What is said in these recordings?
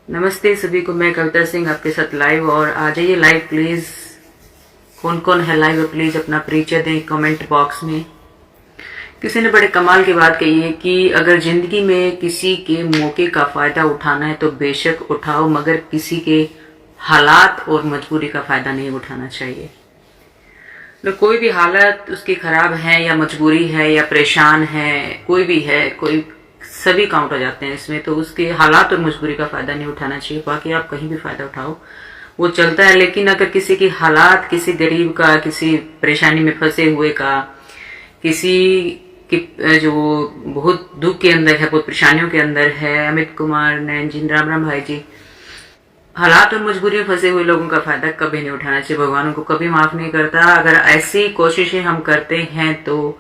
नमस्ते सभी को, मैं कविता सिंह आपके साथ लाइव। और आ जाइए लाइव प्लीज। कौन कौन है लाइव प्लीज अपना परिचय दें कमेंट बॉक्स में। किसी ने बड़े कमाल की बात कही है कि अगर जिंदगी में किसी के मौके का फायदा उठाना है तो बेशक उठाओ, मगर किसी के हालात और मजबूरी का फायदा नहीं उठाना चाहिए। तो कोई भी हालत उसकी खराब है या मजबूरी है या परेशान है, कोई भी है, कोई सभी काउंट हो जाते हैं इसमें, तो उसके हालात और मजबूरी का फायदा नहीं उठाना चाहिए। बाकी आप कहीं भी फायदा उठाओ वो चलता है, लेकिन अगर किसी की हालात, किसी गरीब का, किसी परेशानी में फंसे हुए का, किसी की जो बहुत दुख के अंदर है, बहुत परेशानियों के अंदर है, अमित कुमार नैन जी, राम राम भाई जी, हालात और मजबूरी में फंसे हुए लोगों का फायदा कभी नहीं उठाना चाहिए। भगवान उनको कभी माफ नहीं करता। अगर ऐसी कोशिशें हम करते हैं तो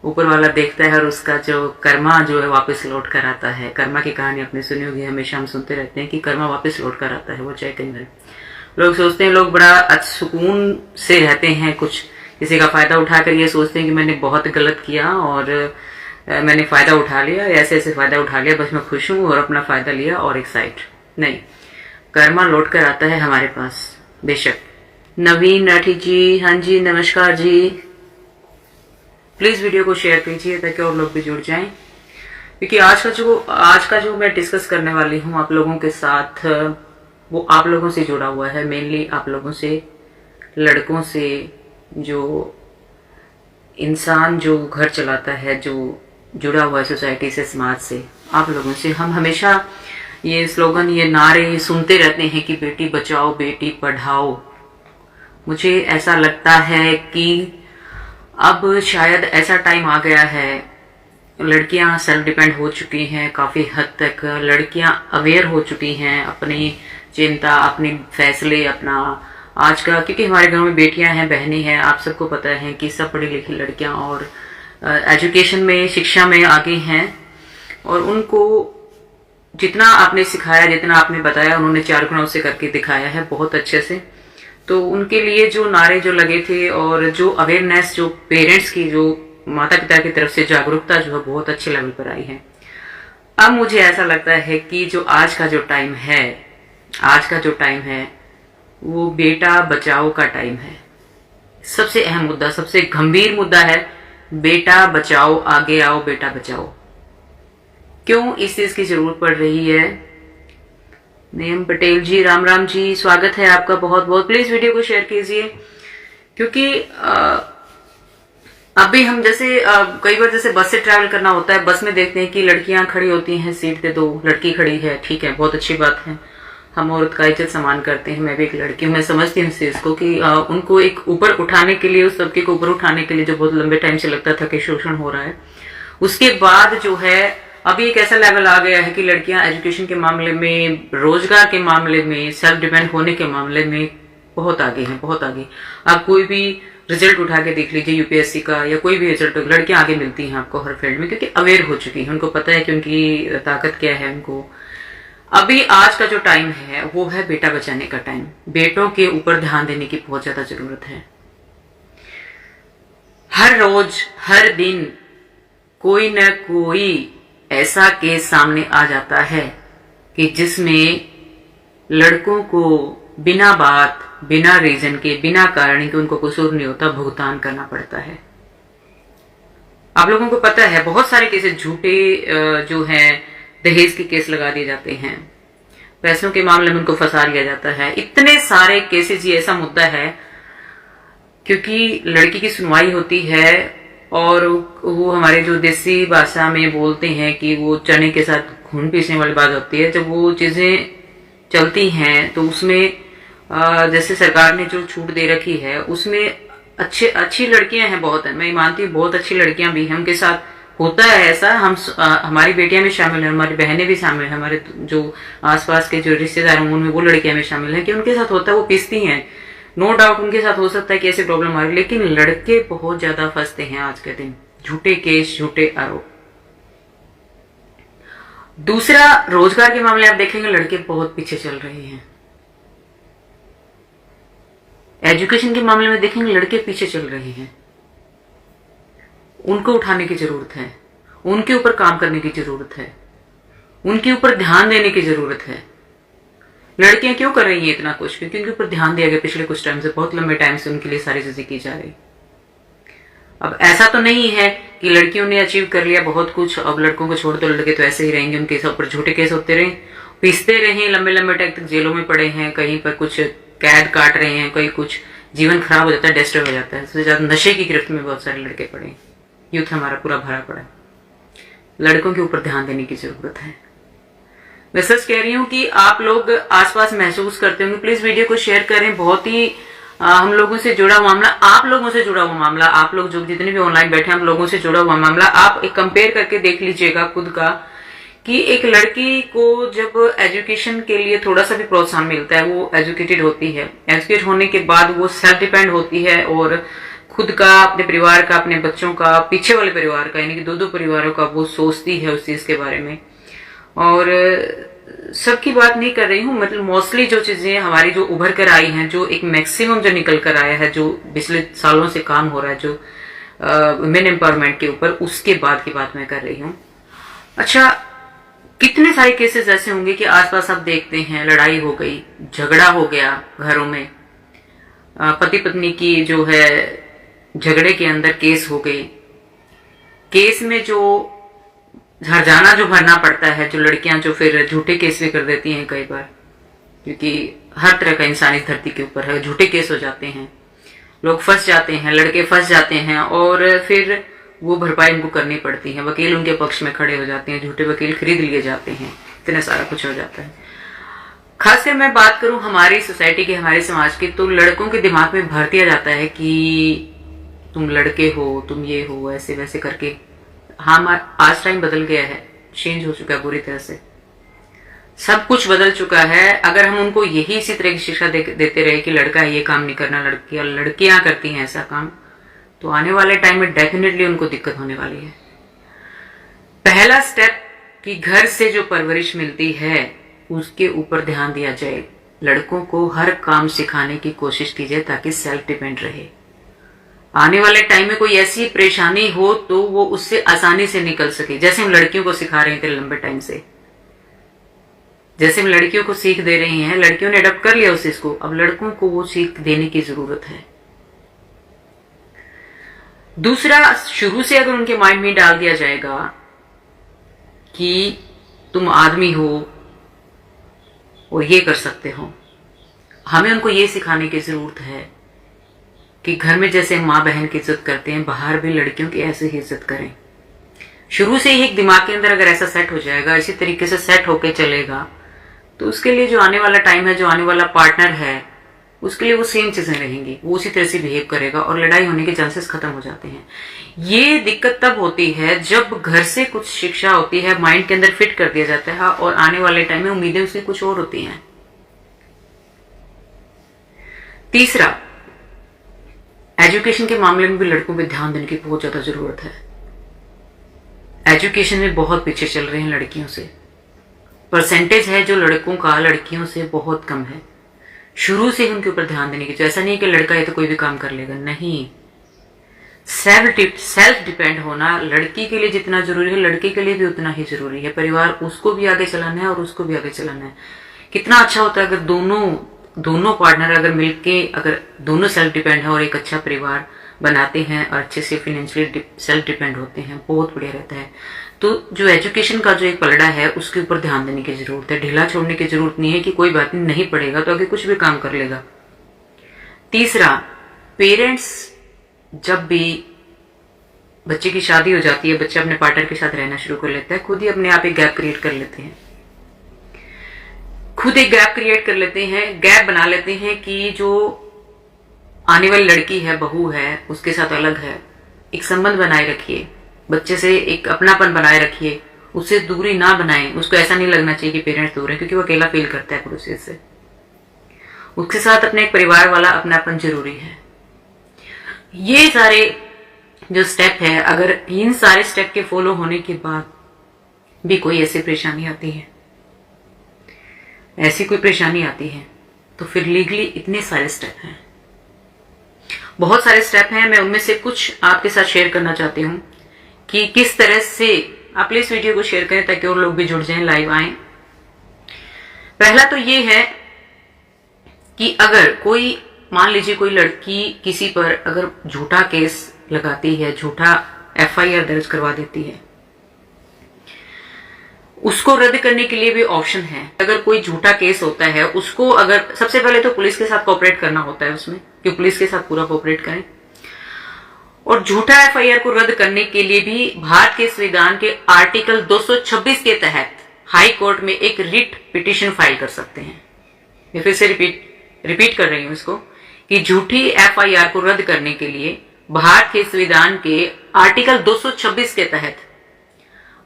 ऊपर वाला देखता है और उसका जो कर्मा जो है वापस लौट कर आता है। कर्मा की कहानी आपने सुनी होगी, हमेशा हम सुनते रहते हैं कि कर्मा वापस लौट कर आता है, वो चाहे कहीं भी। लोग सोचते हैं, लोग बड़ा सुकून से रहते हैं, कुछ किसी का फायदा उठाकर ये सोचते हैं कि मैंने बहुत गलत किया और मैंने फायदा उठा लिया, ऐसे ऐसे फायदा उठा लिया, बस मैं खुश हूँ और अपना फायदा लिया और एक साइड नहीं। कर्मा लौट कर आता है हमारे पास बेशक। नवीन राठी जी, हाँ जी नमस्कार जी। प्लीज वीडियो को शेयर कीजिए ताकि और लोग भी जुड़ जाएं, क्योंकि आज का जो मैं डिस्कस करने वाली हूँ आप लोगों के साथ, वो आप लोगों से जुड़ा हुआ है। मेनली आप लोगों से, लड़कों से, जो इंसान जो घर चलाता है, जो जुड़ा हुआ है सोसाइटी से, समाज से, आप लोगों से। हम हमेशा ये स्लोगन, ये नारे सुनते रहते हैं कि बेटी बचाओ बेटी पढ़ाओ। मुझे ऐसा लगता है कि अब शायद ऐसा टाइम आ गया है, लड़कियां सेल्फ डिपेंड हो चुकी हैं काफी हद तक, लड़कियां अवेयर हो चुकी हैं अपनी चिंता, अपने फैसले, अपना आज का, क्योंकि हमारे घर में बेटियां हैं, बहनें हैं, आप सबको पता है कि सब पढ़ी लिखी लड़कियां और एजुकेशन में, शिक्षा में आगे हैं। और उनको जितना आपने सिखाया, जितना आपने बताया, उन्होंने 4 गुना से करके दिखाया है बहुत अच्छे से। तो उनके लिए जो नारे जो लगे थे और जो अवेयरनेस, जो पेरेंट्स की, जो माता पिता की तरफ से जागरूकता जो है बहुत अच्छे लेवल पर आई है। अब मुझे ऐसा लगता है कि जो आज का जो टाइम है वो बेटा बचाओ का टाइम है। सबसे अहम मुद्दा, सबसे गंभीर मुद्दा है बेटा बचाओ, आगे आओ बेटा बचाओ। क्यों इस चीज की जरूरत पड़ रही है? नेम पटेल जी, राम राम जी, स्वागत है आपका बहुत बहुत। प्लीज वीडियो को शेयर कीजिए, क्योंकि अभी हम जैसे कई बार जैसे बस से ट्रैवल करना होता है, बस में देखते हैं कि लड़कियां खड़ी होती हैं, सीट दे दो, लड़की खड़ी है, ठीक है, बहुत अच्छी बात है, हम औरत का इज्जत सम्मान करते हैं। मैं भी एक लड़की हूँ, मैं समझती हूँ इस चीज को कि उनको एक ऊपर उठाने के लिए, उस सबके को ऊपर उठाने के लिए जो बहुत लंबे टाइम से लगता था कि शोषण हो रहा है, उसके बाद जो है अभी एक ऐसा लेवल आ गया है कि लड़कियां एजुकेशन के मामले में, रोजगार के मामले में, सेल्फ डिपेंड होने के मामले में बहुत आगे हैं, बहुत आगे। आप कोई भी रिजल्ट उठा के देख लीजिए यूपीएससी का या कोई भी रिजल्ट, लड़कियां आगे मिलती हैं आपको हर फील्ड में, क्योंकि अवेयर हो चुकी हैं, उनको पता है कि उनकी ताकत क्या है उनको। अभी आज का जो टाइम है वो है बेटा बचाने का टाइम। बेटों के ऊपर ध्यान देने की बहुत ज्यादा जरूरत है। हर रोज, हर दिन कोई न कोई ऐसा केस सामने आ जाता है कि जिसमें लड़कों को बिना बात, बिना रीजन के, बिना कारण के, उनको कसूर नहीं होता, भुगतान करना पड़ता है। आप लोगों को पता है बहुत सारे केसेस झूठे जो हैं, दहेज के केस लगा दिए जाते हैं, पैसों के मामले में उनको फंसा लिया जाता है। इतने सारे केसेस, ये ऐसा मुद्दा है क्योंकि लड़की की सुनवाई होती है और वो हमारे जो देसी भाषा में बोलते हैं कि वो चने के साथ खून पीसने वाली बात होती है। जब वो चीजें चलती हैं तो उसमें जैसे सरकार ने जो छूट दे रखी है उसमें अच्छी लड़कियां हैं, बहुत है, मैं मानती हूँ, बहुत अच्छी लड़कियां भी हैं, उनके साथ होता है ऐसा। हम हमारी बेटियां भी शामिल हैं, हमारी बहनें भी शामिल हैं, हमारे जो आसपास के जो रिश्तेदार हैं उनमें वो लड़कियां भी शामिल हैं कि उनके साथ होता है, वो पीसती हैं। नो डाउट उनके साथ हो सकता है कि ऐसी प्रॉब्लम आ रही, लेकिन लड़के बहुत ज्यादा फंसते हैं आज के दिन, झूठे केस, झूठे आरोप। दूसरा, रोजगार के मामले आप देखेंगे लड़के बहुत पीछे चल रहे हैं। एजुकेशन के मामले में देखेंगे लड़के पीछे चल रहे हैं। उनको उठाने की जरूरत है, उनके ऊपर काम करने की जरूरत है, उनके ऊपर ध्यान देने की जरूरत है। लड़कियां क्यों कर रही हैं इतना कुछ? क्योंकि उनके ऊपर ध्यान दिया गया पिछले कुछ टाइम से, बहुत लंबे टाइम से उनके लिए सारी चीजें की जा रही। अब ऐसा तो नहीं है कि लड़कियों ने अचीव कर लिया बहुत कुछ, अब लड़कों को छोड़ दो, लड़के तो ऐसे ही रहेंगे, उनके ऊपर झूठे केस होते रहे, पिसते रहे, लंबे लंबे टाइम तक जेलों में पड़े हैं, कहीं पर कुछ कैद काट रहे हैं, कहीं कुछ जीवन खराब हो जाता है, डिस्टर्ब हो जाता है। सबसे ज्यादा नशे की गिरफ्त में बहुत सारे लड़के पड़े, यूथ हमारा पूरा भरा पड़ा है। लड़कों के ऊपर ध्यान देने की जरूरत है। मैं सच कह रही हूँ कि आप लोग आसपास महसूस करते होंगे, प्लीज वीडियो को शेयर करें। बहुत ही हम लोगों से जुड़ा हुआ मामला, आप लोगों से जुड़ा हुआ मामला, आप लोग जो जितने भी ऑनलाइन बैठे हैं, हम लोगों से जुड़ा हुआ मामला, आप एक कंपेयर करके देख लीजिएगा खुद का कि एक लड़की को जब एजुकेशन के लिए थोड़ा सा भी प्रोत्साहन मिलता है, वो एजुकेटेड होती है, एजुकेट होने के बाद वो सेल्फ डिपेंड होती है और खुद का, अपने परिवार का, अपने बच्चों का, पीछे वाले परिवार का, यानी कि दो परिवारों का वो सोचती है उस चीज के बारे में। और सबकी बात नहीं कर रही हूँ, मतलब मोस्टली जो चीजें हमारी जो उभर कर आई हैं, जो एक मैक्सिमम जो निकल कर आया है, जो पिछले सालों से काम हो रहा है, जो वुमेन एम्पावरमेंट के ऊपर, उसके बाद की बात मैं कर रही हूँ। अच्छा, कितने सारे केसेस ऐसे होंगे कि आसपास आप देखते हैं लड़ाई हो गई, झगड़ा हो गया घरों में, पति पत्नी की जो है झगड़े के अंदर केस हो गई, केस में जो हर्जाना जो भरना पड़ता है, जो लड़कियां जो फिर झूठे केस भी कर देती हैं कई बार, क्योंकि हर तरह का इंसान इस धरती के ऊपर है, झूठे केस हो जाते हैं, लोग फंस जाते हैं, लड़के फंस जाते हैं और फिर वो भरपाई उनको करनी पड़ती है, वकील उनके पक्ष में खड़े हो जाते हैं, झूठे वकील खरीद लिए जाते हैं, इतना सारा कुछ हो जाता है। खासकर मैं बात करूं हमारी सोसाइटी की, हमारे समाज की, तो लड़कों के दिमाग में भर दिया जाता है कि तुम लड़के हो, तुम ये हो, ऐसे वैसे करके। हाँ, आज टाइम बदल गया है, चेंज हो चुका है पूरी तरह से, सब कुछ बदल चुका है। अगर हम उनको यही इसी तरह की शिक्षा देते रहे कि लड़का ये काम नहीं करना, लड़कियां करती हैं ऐसा काम, तो आने वाले टाइम में डेफिनेटली उनको दिक्कत होने वाली है। पहला स्टेप कि घर से जो परवरिश मिलती है उसके ऊपर ध्यान दिया जाए, लड़कों को हर काम सिखाने की कोशिश की जाए ताकि सेल्फ डिपेंड रहे। आने वाले टाइम में कोई ऐसी परेशानी हो तो वो उससे आसानी से निकल सके, जैसे हम लड़कियों को सिखा रहे थे लंबे टाइम से, जैसे हम लड़कियों को सीख दे रहे हैं, लड़कियों ने अडॉप्ट कर लिया उस चीज को, अब लड़कों को वो सीख देने की जरूरत है। दूसरा, शुरू से अगर उनके माइंड में डाल दिया जाएगा कि तुम आदमी हो और ये कर सकते हो, हमें उनको ये सिखाने की जरूरत है कि घर में जैसे माँ बहन की इज्जत करते हैं, बाहर भी लड़कियों की ऐसे ही इज्जत करें। शुरू से ही एक दिमाग के अंदर अगर ऐसा सेट हो जाएगा, इसी तरीके से सेट होके चलेगा, तो उसके लिए जो आने वाला टाइम है, जो आने वाला पार्टनर है, उसके लिए वो सेम चीजें रहेंगी, वो उसी तरह से बिहेव करेगा और लड़ाई होने के चांसेस खत्म हो जाते हैं। ये दिक्कत तब होती है जब घर से कुछ शिक्षा होती है, माइंड के अंदर फिट कर दिया जाता है और आने वाले टाइम में उम्मीदें उसकी कुछ और होती हैं। तीसरा, एजुकेशन के मामले में भी लड़कों पे ध्यान देने की बहुत ज्यादा जरूरत है। एजुकेशन में बहुत पीछे चल रहे हैं लड़कियों से, परसेंटेज है जो लड़कों का लड़कियों से बहुत कम है। शुरू से ही उनके ऊपर ध्यान देने की, ऐसा नहीं कि लड़का है तो कोई भी काम कर लेगा, नहीं। सेल्फ डिपेंड होना लड़की के लिए जितना जरूरी है, लड़के के लिए भी उतना ही जरूरी है। परिवार उसको भी आगे चलाना है और उसको भी आगे चलाना है। कितना अच्छा होता है अगर दोनों पार्टनर अगर मिलके, अगर दोनों सेल्फ डिपेंड है और एक अच्छा परिवार बनाते हैं और अच्छे से फाइनेंशियली सेल्फ डिपेंड होते हैं, बहुत बढ़िया रहता है। तो जो एजुकेशन का जो एक पलड़ा है उसके ऊपर ध्यान देने की जरूरत है। ढीला छोड़ने की जरूरत नहीं है कि कोई बात नहीं पड़ेगा तो आगे कुछ भी काम कर लेगा। तीसरा, पेरेंट्स जब भी बच्चे की शादी हो जाती है, बच्चा अपने पार्टनर के साथ रहना शुरू कर लेता है, खुद ही अपने आप एक गैप क्रिएट कर लेते हैं, खुद एक गैप क्रिएट कर लेते हैं, गैप बना लेते हैं कि जो आने वाली लड़की है, बहू है, उसके साथ अलग है। एक संबंध बनाए रखिए, बच्चे से एक अपनापन बनाए रखिए, उससे दूरी ना बनाएं। उसको ऐसा नहीं लगना चाहिए कि पेरेंट्स दूर है, क्योंकि वो अकेला फील करता है पुरुष से। उसके साथ अपने एक परिवार वाला अपनापन जरूरी है। ये सारे जो स्टेप है, अगर इन सारे स्टेप के फॉलो होने के बाद भी कोई ऐसी परेशानी आती है, ऐसी कोई परेशानी आती है, तो फिर लीगली इतने सारे स्टेप हैं, बहुत सारे स्टेप हैं। मैं उनमें से कुछ आपके साथ शेयर करना चाहती हूँ कि किस तरह से आप प्लीज वीडियो को शेयर करें ताकि और लोग भी जुड़ जाएं, लाइव आएं। पहला तो ये है कि अगर कोई, मान लीजिए कोई लड़की किसी पर अगर झूठा केस लगाती है, झूठा FIR दर्ज करवा देती है, उसको रद्द करने के लिए भी ऑप्शन है। अगर कोई झूठा केस होता है, उसको अगर सबसे पहले तो पुलिस के साथ कोऑपरेट करना होता है उसमें, कि पुलिस के साथ पूरा कोऑपरेट करें। और झूठा FIR को रद्द करने के लिए भी भारत के संविधान के आर्टिकल 226 के तहत हाई कोर्ट में एक रिट पिटीशन फाइल कर सकते हैं। मैं फिर से रिपीट कर रही हूं इसको, कि झूठी FIR को रद्द करने के लिए भारत के संविधान के आर्टिकल 226 के तहत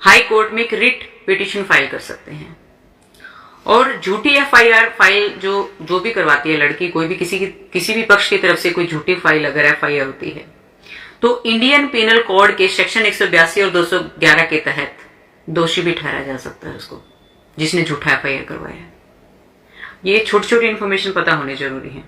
हाई कोर्ट में एक रिट पिटीशन फाइल कर सकते हैं। और झूठी FIR फाइल जो भी करवाती है लड़की, कोई भी किसी भी पक्ष की तरफ से कोई झूठी फाइल अगर FIR होती है, तो इंडियन पिनल कोड के सेक्शन 182 और 211 के तहत दोषी भी ठहराया जा सकता है उसको, जिसने झूठा FIR करवाया है। ये छोटी छोटी इन्फॉर्मेशन पता होनी जरूरी है।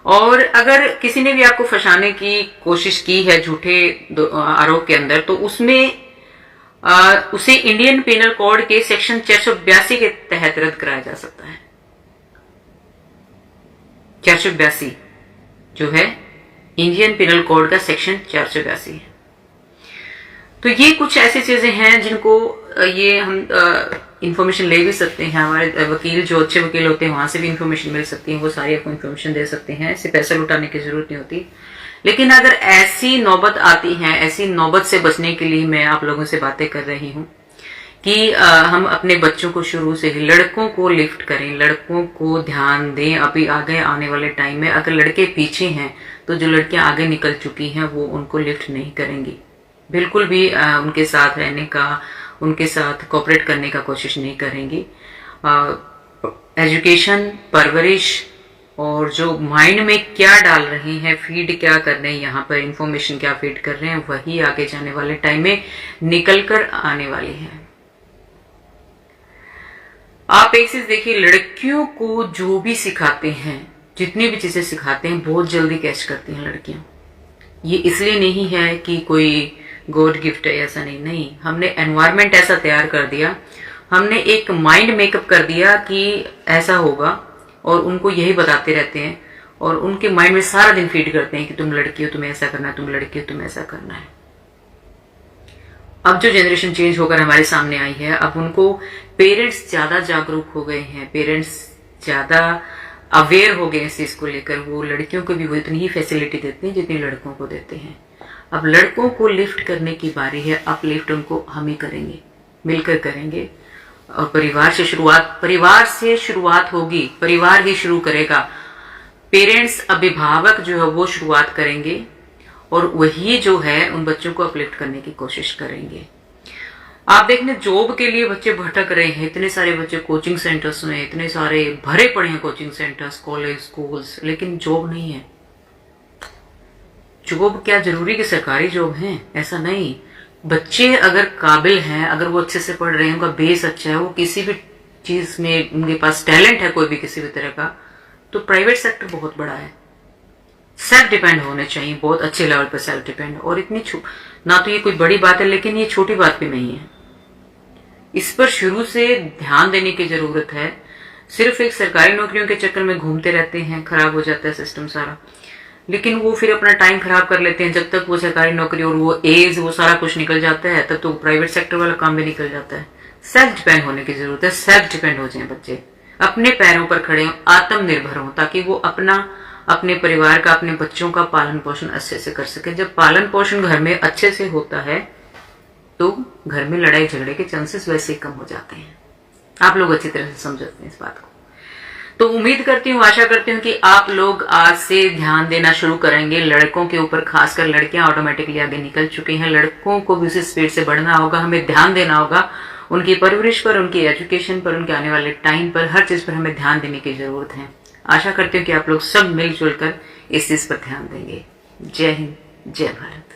और अगर किसी ने भी आपको फंसाने की कोशिश की है झूठे आरोप के अंदर, तो उसमें उसे इंडियन पिनल कोड के सेक्शन 482 के तहत रद्द कराया जा सकता है। 482 जो है इंडियन पिनल कोड का सेक्शन 482 है। तो ये कुछ ऐसी चीजें हैं जिनको ये हम इंफॉर्मेशन ले भी सकते हैं। हमारे वकील जो अच्छे वकील होते हैं वहां से भी इंफॉर्मेशन मिल सकती है, वो सारी आपको इंफॉर्मेशन दे सकते हैं, इससे पैसा लुटाने की जरूरत नहीं होती। लेकिन अगर ऐसी नौबत आती है, ऐसी नौबत से बचने के लिए मैं आप लोगों से बातें कर रही हूं कि हम अपने बच्चों को शुरू से ही, लड़कों को लिफ्ट करें, लड़कों को ध्यान दें। अभी आगे आने वाले टाइम में अगर लड़के पीछे हैं तो जो लड़कियां आगे निकल चुकी हैं वो उनको लिफ्ट नहीं करेंगी, बिल्कुल भी उनके साथ रहने का, उनके साथ कोऑपरेट करने का कोशिश नहीं करेंगी। एजुकेशन, परवरिश और जो माइंड में क्या डाल रहे हैं, फीड क्या कर रहे हैं, यहाँ पर इंफॉर्मेशन क्या फीड कर रहे हैं, वही आगे जाने वाले टाइम में निकल कर आने वाली है। आप एक चीज देखिए, लड़कियों को जो भी सिखाते हैं, जितनी भी चीजें सिखाते हैं, बहुत जल्दी कैच करती हैं लड़कियां। ये इसलिए नहीं है कि कोई गॉड गिफ्ट है, ऐसा नहीं, हमने एनवायरमेंट ऐसा तैयार कर दिया, हमने एक माइंड मेकअप कर दिया कि ऐसा होगा, और उनको यही बताते रहते हैं और उनके माइंड में सारा दिन फीड करते हैं कि तुम लड़की हो, तुम्हें ऐसा करना है, तुम लड़की हो, तुम्हें ऐसा करना है। अब जो जनरेशन चेंज होकर हमारे सामने आई है, अब उनको पेरेंट्स ज्यादा जागरूक हो गए हैं, पेरेंट्स ज्यादा अवेयर हो गए इस चीज को लेकर। वो लड़कियों को भी वो इतनी ही फैसिलिटी देते हैं जितनी लड़कों को देते हैं। अब लड़कों को लिफ्ट करने की बारी है, अपलिफ्ट उनको हम ही करेंगे, मिलकर करेंगे। और परिवार से शुरुआत होगी, परिवार ही शुरू करेगा। पेरेंट्स, अभिभावक जो है वो शुरुआत करेंगे और वही जो है उन बच्चों को अपलिफ्ट करने की कोशिश करेंगे। आप देखने जॉब के लिए बच्चे भटक रहे हैं, इतने सारे बच्चे कोचिंग सेंटर्स में, इतने सारे भरे पड़े हैं कोचिंग सेंटर्स, कॉलेज, स्कूल्स, लेकिन जॉब नहीं है। जॉब क्या जरूरी कि सरकारी जॉब है? ऐसा नहीं। बच्चे अगर काबिल हैं, अगर वो अच्छे से पढ़ रहे हैं, उनका बेस अच्छा है, वो किसी भी चीज में उनके पास टैलेंट है कोई भी किसी भी तरह का, तो प्राइवेट सेक्टर बहुत बड़ा है। सेल्फ डिपेंड होने चाहिए, बहुत अच्छे लेवल पर सेल्फ डिपेंड। और इतनी ना तो ये कोई बड़ी बात है, लेकिन ये छोटी बात भी नहीं है। इस पर शुरू से ध्यान देने की जरूरत है। सिर्फ एक सरकारी नौकरियों के चक्कर में घूमते रहते हैं, खराब हो जाता है सिस्टम सारा। लेकिन वो फिर अपना टाइम खराब कर लेते हैं। जब तक वो सरकारी नौकरी और वो एज, वो सारा कुछ निकल जाता है, तब तो प्राइवेट सेक्टर वाला काम भी निकल जाता है। सेल्फ डिपेंड होने की जरूरत है। सेल्फ डिपेंड हो जाए बच्चे, अपने पैरों पर खड़े हों, आत्मनिर्भर हों, ताकि वो अपने परिवार का, अपने बच्चों का पालन पोषण अच्छे से कर सके। जब पालन पोषण घर में अच्छे से होता है तो घर में लड़ाई झगड़े के चांसेस वैसे ही कम हो जाते हैं। आप लोग अच्छी तरह से समझते हैं इस बात को। तो उम्मीद करती हूँ, आशा करती हूँ कि आप लोग आज से ध्यान देना शुरू करेंगे लड़कों के ऊपर। खासकर लड़कियां ऑटोमेटिकली आगे निकल चुकी हैं, लड़कों को भी उसी स्पीड से बढ़ना होगा। हमें ध्यान देना होगा उनकी परवरिश पर, उनकी एजुकेशन पर, उनके आने वाले टाइम पर, हर चीज पर हमें ध्यान देने की जरूरत है। आशा करती हूँ कि आप लोग सब मिलजुल कर इस चीज पर ध्यान देंगे। जय हिंद, जय भारत।